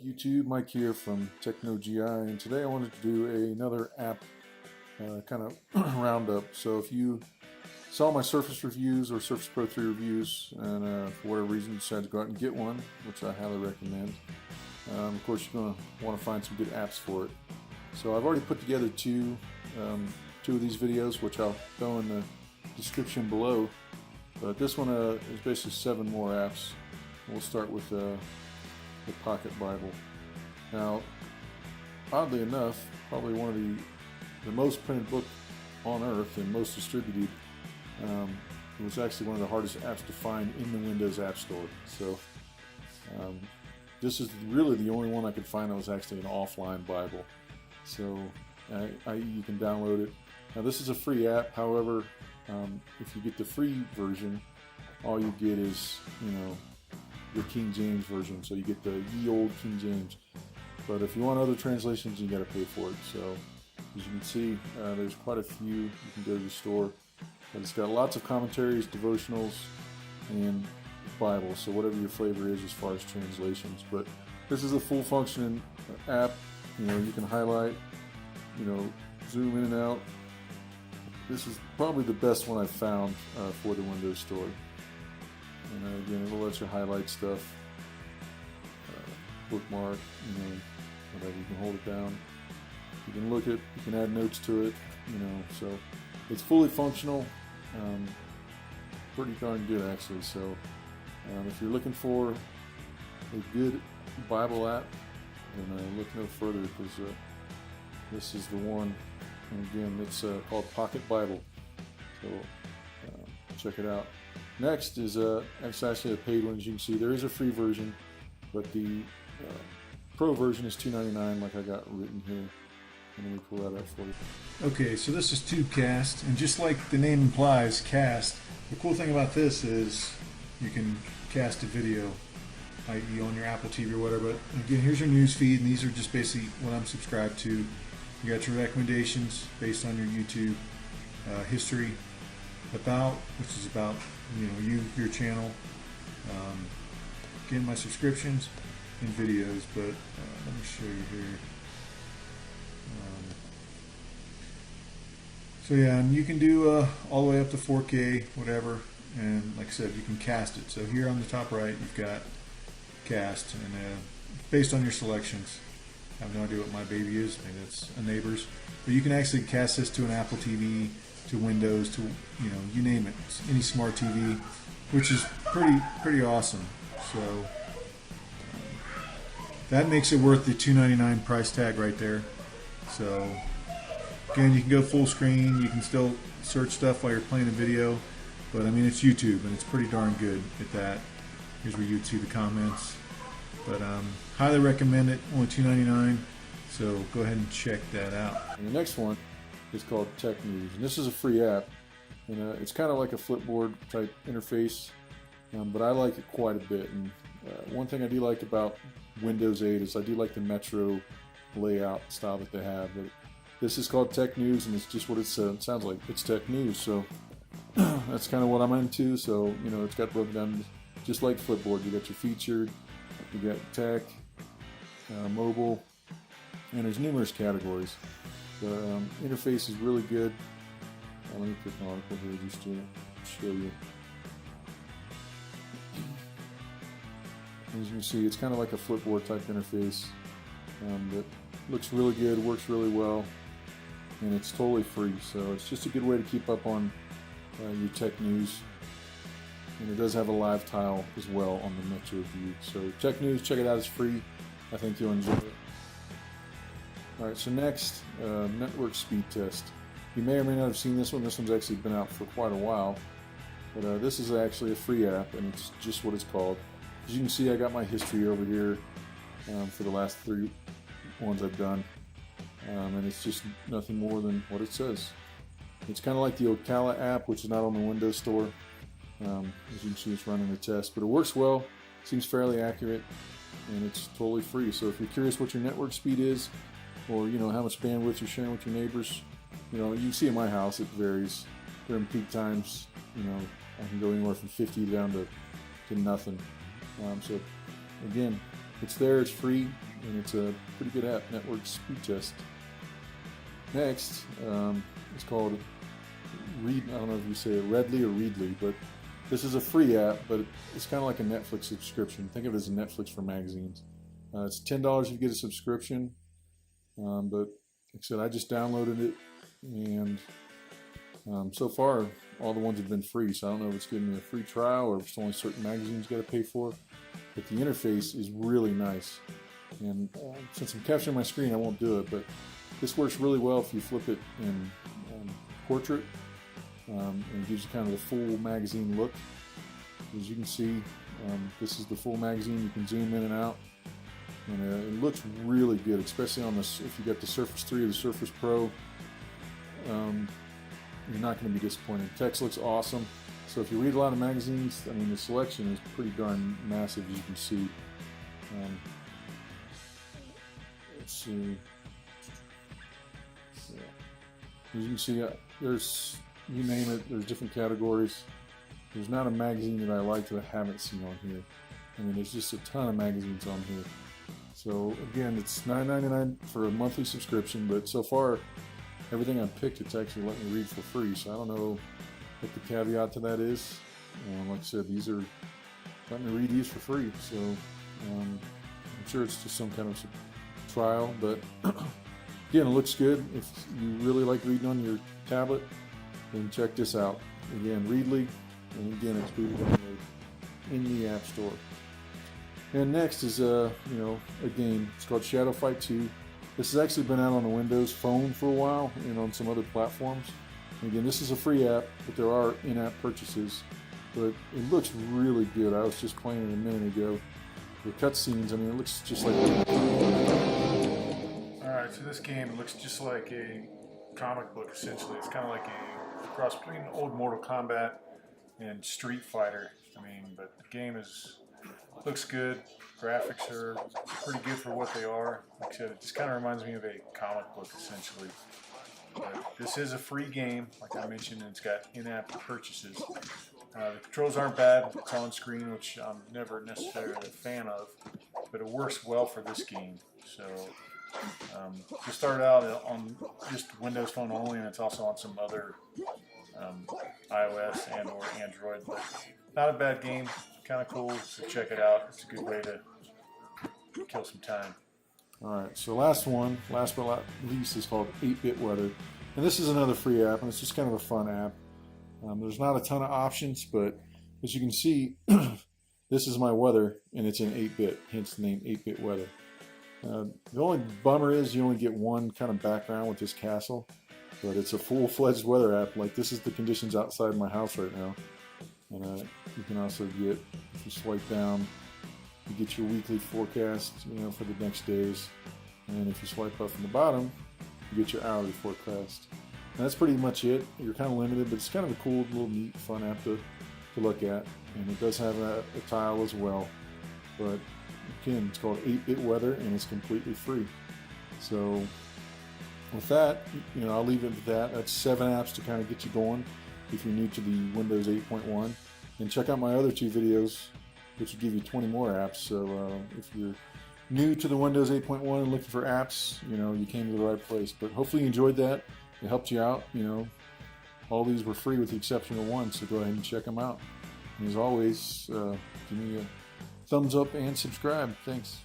YouTube, Mike here from TechnoGI, and today I wanted to do another app kind of roundup. So if you saw my Surface reviews or Surface Pro 3 reviews, and for whatever reason you decided to go out and get one, which I highly recommend, of course you're going to want to find some good apps for it. So I've already put together two of these videos, which I'll throw in the description below. But this one is basically 7 more apps. We'll start with the Pocket Bible. Now, oddly enough, probably one of the most printed book on earth and most distributed. It was actually one of the hardest apps to find in the Windows App Store. So this is really the only one I could find that was actually an offline Bible. So you can download it. Now this is a free app. However, if you get the free version, all you get is, the King James version, so you get the ye old King James. But if you want other translations, you got to pay for it. So as you can see, there's quite a few. You can go to the store, but it's got lots of commentaries, devotionals, and Bible. So whatever your flavor is as far as translations. But this is a full functioning app. You can highlight, zoom in and out. This is probably the best one I've found for the Windows Store. And again, it'll let you highlight stuff, bookmark, whatever. You can hold it down. You can look at, you can add notes to it, so it's fully functional. Pretty darn good, actually. So if you're looking for a good Bible app, then look no further, because this is the one. And again, it's called Pocket Bible. So check it out. Next is it's actually a paid one. As you can see, there is a free version, but the Pro version is $2.99, like I got written here. And let me pull that up for you. Okay, so this is TubeCast, and just like the name implies, cast, the cool thing about this is you can cast a video, i.e. on your Apple TV or whatever. But again, here's your news feed, and these are just basically what I'm subscribed to. You got your recommendations based on your YouTube history, about, which is about your channel. Again, my subscriptions and videos, but let me show you here. So yeah, and you can do all the way up to 4K, whatever, and like I said, you can cast it. So here on the top right, you've got cast, and based on your selections. I have no idea what my baby is. Maybe that's a neighbor's. But you can actually cast this to an Apple TV, to Windows, to you name it, any smart TV, which is pretty awesome. So that makes it worth the $2.99 price tag right there. So again, you can go full screen. You can still search stuff while you're playing a video, but I mean, it's YouTube, and it's pretty darn good at that. Here's where you'd see the comments. But highly recommend it. Only $2.99, so go ahead and check that out. And the next one is called Tech News, and this is a free app, and it's kind of like a flipboard type interface, but I like it quite a bit. And one thing I do like about Windows 8 is I do like the Metro layout style that they have. But this is called Tech News, and it's just what it sounds like. It's Tech News, so that's kind of what I'm into. So it's got broken down just like flipboard. You got your featured, you got tech, mobile, and there's numerous categories. The interface is really good. Let me click an article here just to show you. As you can see, it's kind of like a flipboard type interface that looks really good, works really well, and it's totally free. So it's just a good way to keep up on your tech news. And it does have a live tile as well on the Metro view. So Tech News, check it out, it's free. I think you'll enjoy it. Alright, so next, network speed test. You may or may not have seen this one. This one's actually been out for quite a while. But this is actually a free app, and it's just what it's called. As you can see, I got my history over here for the last 3 ones I've done. And it's just nothing more than what it says. It's kind of like the Ocala app, which is not on the Windows Store. As you can see, it's running the test, but it works well, seems fairly accurate, and it's totally free. So if you're curious what your network speed is, or how much bandwidth you're sharing with your neighbors, you can see in my house it varies. During peak times, I can go anywhere from 50 down to nothing. So again, it's there, it's free, and it's a pretty good app, Network Speed Test. Next, it's called I don't know if you say it Readly or Readly, but this is a free app, but it's kind of like a Netflix subscription. Think of it as a Netflix for magazines. It's $10 if you get a subscription, but like I said, I just downloaded it, and so far all the ones have been free, so I don't know if it's giving me a free trial or if it's only certain magazines you got to pay for, but the interface is really nice. And since I'm capturing my screen, I won't do it, but this works really well if you flip it in portrait, and it gives you kind of the full magazine look. As you can see, this is the full magazine. You can zoom in and out, and it looks really good, especially on this. If you got the Surface 3 or the Surface Pro, you're not going to be disappointed. Text looks awesome. So if you read a lot of magazines, I mean, the selection is pretty darn massive, as you can see. Let's see. As you can see, there's, you name it, there's different categories. There's not a magazine that I like that I haven't seen on here. I mean, there's just a ton of magazines on here. So again, it's $9.99 for a monthly subscription, but so far, everything I've picked, it's actually let me read for free. So I don't know what the caveat to that is. Like I said, these are letting me read these for free. So I'm sure it's just some kind of trial, but again, it looks good. If you really like reading on your tablet, then check this out. Again, Readly, and again, it's free to download in the App Store. And next is a game. It's called Shadow Fight 2. This has actually been out on the Windows Phone for a while and on some other platforms. And again, this is a free app, but there are in-app purchases. But it looks really good. I was just playing it a minute ago. The cutscenes, I mean, it looks just like. Alright, so this game looks just like a comic book, essentially. It's kind of like a cross between old Mortal Kombat and Street Fighter. I mean, but the game looks good. Graphics are pretty good for what they are. Like I said, it just kind of reminds me of a comic book, essentially. But this is a free game, like I mentioned, and it's got in-app purchases. The controls aren't bad. It's on screen, which I'm never necessarily a fan of, but it works well for this game. So it started out on just Windows Phone only, and it's also on some other iOS and or Android. But not a bad game, kind of cool. So check it out. It's a good way to kill some time. All right, so last but not least, is called 8-Bit Weather, and this is another free app, and it's just kind of a fun app. There's not a ton of options, but as you can see, this is my weather, and it's in 8-bit, hence the name 8-Bit Weather. The only bummer is you only get one kind of background with this castle, but it's a full-fledged weather app. Like, this is the conditions outside my house right now. And you can also get, if you swipe down, you get your weekly forecast, for the next days. And if you swipe up from the bottom, you get your hourly forecast. And that's pretty much it. You're kind of limited, but it's kind of a cool, little, neat, fun app to look at. And it does have a tile as well. But again, it's called 8-Bit Weather, and it's completely free. So with that, I'll leave it at that. That's 7 apps to kind of get you going if you're new to the Windows 8.1. And check out my other 2 videos, which will give you 20 more apps. So if you're new to the Windows 8.1 and looking for apps, you came to the right place. But hopefully you enjoyed that. It helped you out. All these were free with the exception of one, so go ahead and check them out. And as always, give me a thumbs up and subscribe. Thanks.